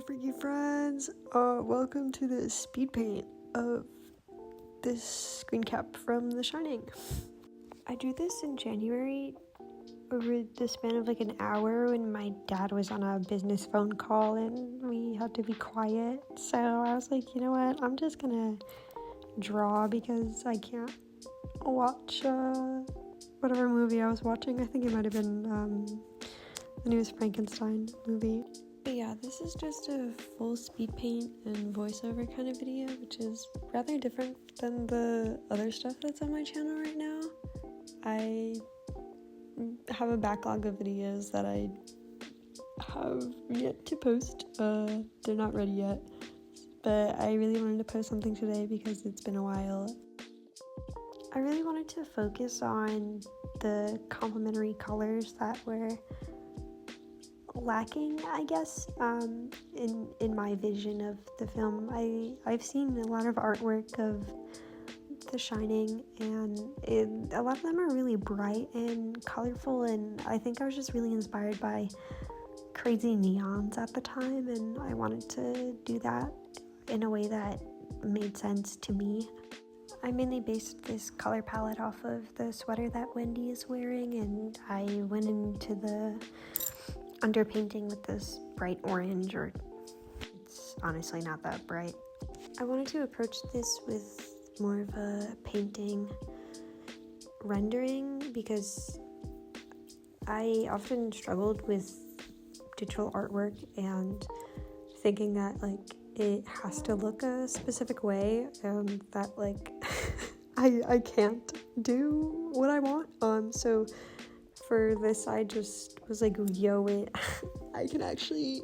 freaky friends? Welcome to the speed paint of this screen cap from The Shining. I drew this in January over the span of like an hour when my dad was on a business phone call and we had to be quiet. So I was like, you know what? I'm just gonna draw because I can't watch whatever movie I was watching. I think it might have been the newest Frankenstein movie. But yeah, this is just a full speed paint and voiceover kind of video, which is rather different than the other stuff that's on my channel right now. I have a backlog of videos that I have yet to post. They're not ready yet, but I really wanted to post something today because it's been a while. I really wanted to focus on the complementary colors that were lacking, I guess, in my vision of the film. I've seen a lot of artwork of The Shining, and a lot of them are really bright and colorful, and I think I was just really inspired by crazy neons at the time, and I wanted to do that in a way that made sense to me. I mainly based this color palette off of the sweater that Wendy is wearing, and I went into the underpainting with this bright orange, or it's honestly not that bright. I wanted to approach this with more of a painting rendering because I often struggled with digital artwork and thinking that like it has to look a specific way and that like I can't do what I want. So for this, I just was like, yo, wait, I can actually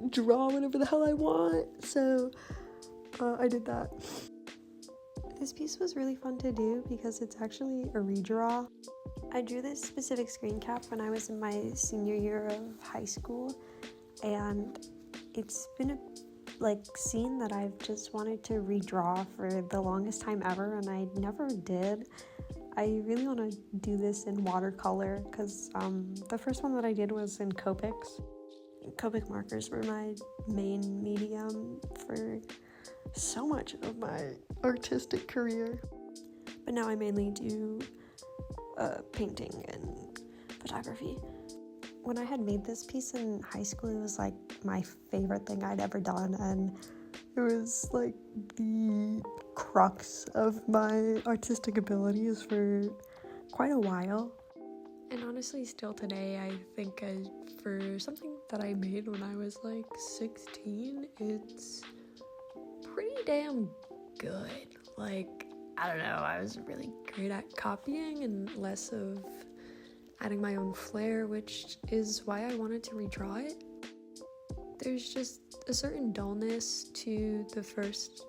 draw whatever the hell I want. So I did that. This piece was really fun to do because it's actually a redraw. I drew this specific screen cap when I was in my senior year of high school, and it's been a scene that I've just wanted to redraw for the longest time ever, and I never did. I really want to do this in watercolor because the first one that I did was in Copics. Copic markers were my main medium for so much of my artistic career. But now I mainly do painting and photography. When I had made this piece in high school, it was like my favorite thing I'd ever done, and it was like the crux of my artistic abilities for quite a while. And honestly, still today, I think for something that I made when I was like 16, it's pretty damn good. Like, I don't know, I was really great at copying and less of adding my own flair, which is why I wanted to redraw it. There's just a certain dullness to the first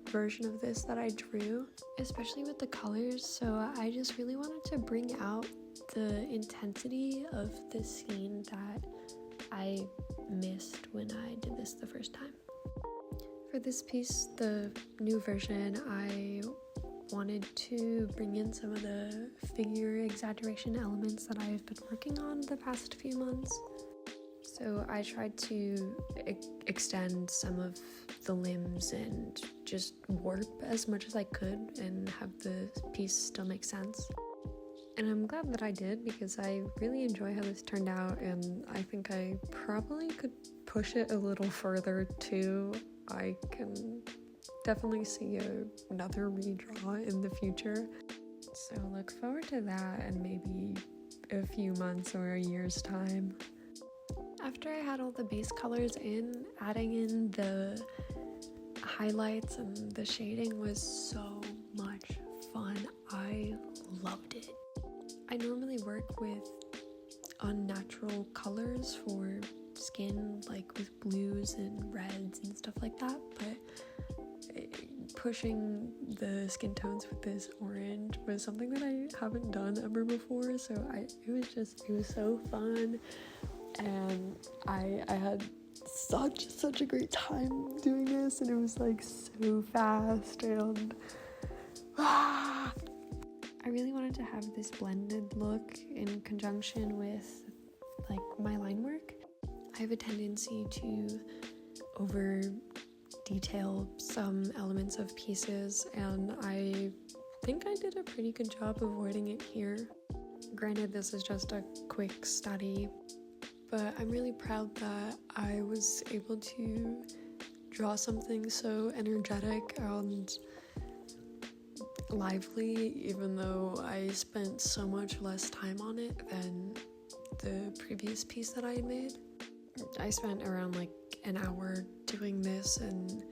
version of this that I drew, especially with the colors, so I just really wanted to bring out the intensity of the scene that I missed when I did this the first time. For this piece, the new version, I wanted to bring in some of the figure exaggeration elements that I've been working on the past few months. So I tried to extend some of the limbs and just warp as much as I could and have the piece still make sense. And I'm glad that I did because I really enjoy how this turned out, and I think I probably could push it a little further too. I can definitely see another redraw in the future. So look forward to that in maybe a few months or a year's time. After I had all the base colors in, adding in the highlights and the shading was so much fun. I loved it. I normally work with unnatural colors for skin, like with blues and reds and stuff like that, but pushing the skin tones with this orange was something that I haven't done ever before, so it was so fun, and I had such a great time doing this, and it was like so fast, and I really wanted to have this blended look in conjunction with like my line work. I have a tendency to over detail some elements of pieces, and I think I did a pretty good job avoiding it here. Granted, this is just a quick study, but I'm really proud that I was able to draw something so energetic and lively, even though I spent so much less time on it than the previous piece that I had made. I spent around like an hour doing this, and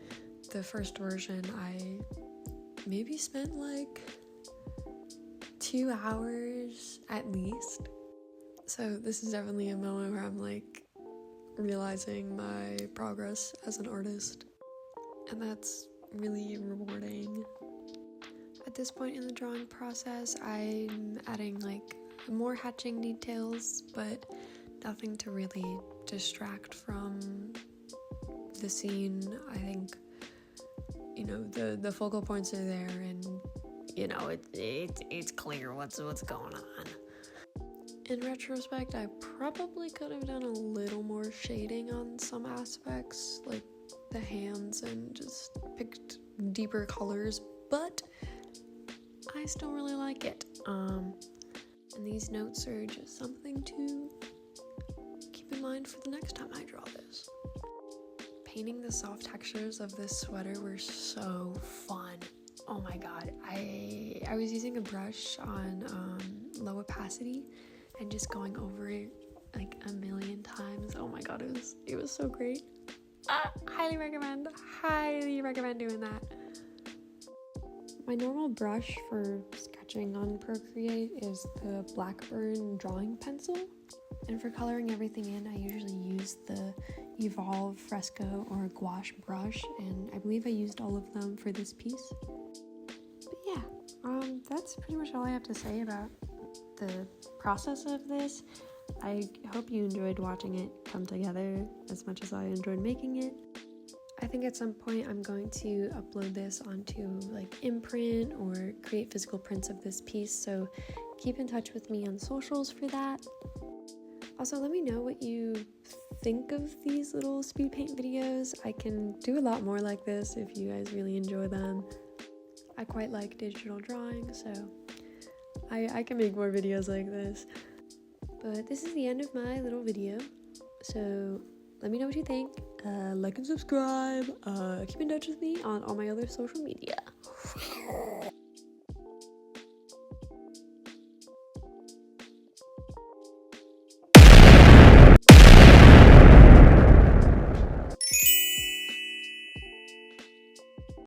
the first version I maybe spent like 2 hours at least. So this is definitely a moment where I'm like realizing my progress as an artist, and that's really rewarding. At this point in the drawing process, I'm adding like more hatching details, but nothing to really distract from the scene. I think, you know, the focal points are there, and you know, it's clear what's going on. In retrospect, I probably could have done a little more shading on some aspects, like the hands, and just picked deeper colors, but I still really like it. And these notes are just something to keep in mind for the next time I draw this. Painting the soft textures of this sweater were so fun. Oh my god, I was using a brush on low opacity and just going over it like a million times. Oh my god, it was so great. Highly recommend doing that. My normal brush for sketching on Procreate is the Blackburn drawing pencil, and for coloring everything in, I usually use the Evolve Fresco or Gouache brush, and I believe I used all of them for this piece. But yeah, that's pretty much all I have to say about the process of this. I hope you enjoyed watching it come together as much as I enjoyed making it. I think at some point I'm going to upload this onto like Imprint or create physical prints of this piece, so keep in touch with me on socials for that. Also, let me know what you think of these little speed paint videos. I can do a lot more like this if you guys really enjoy them. I quite like digital drawing, so I can make more videos like this. But this is the end of my little video, so let me know what you think. Like and subscribe. Keep in touch with me on all my other social media.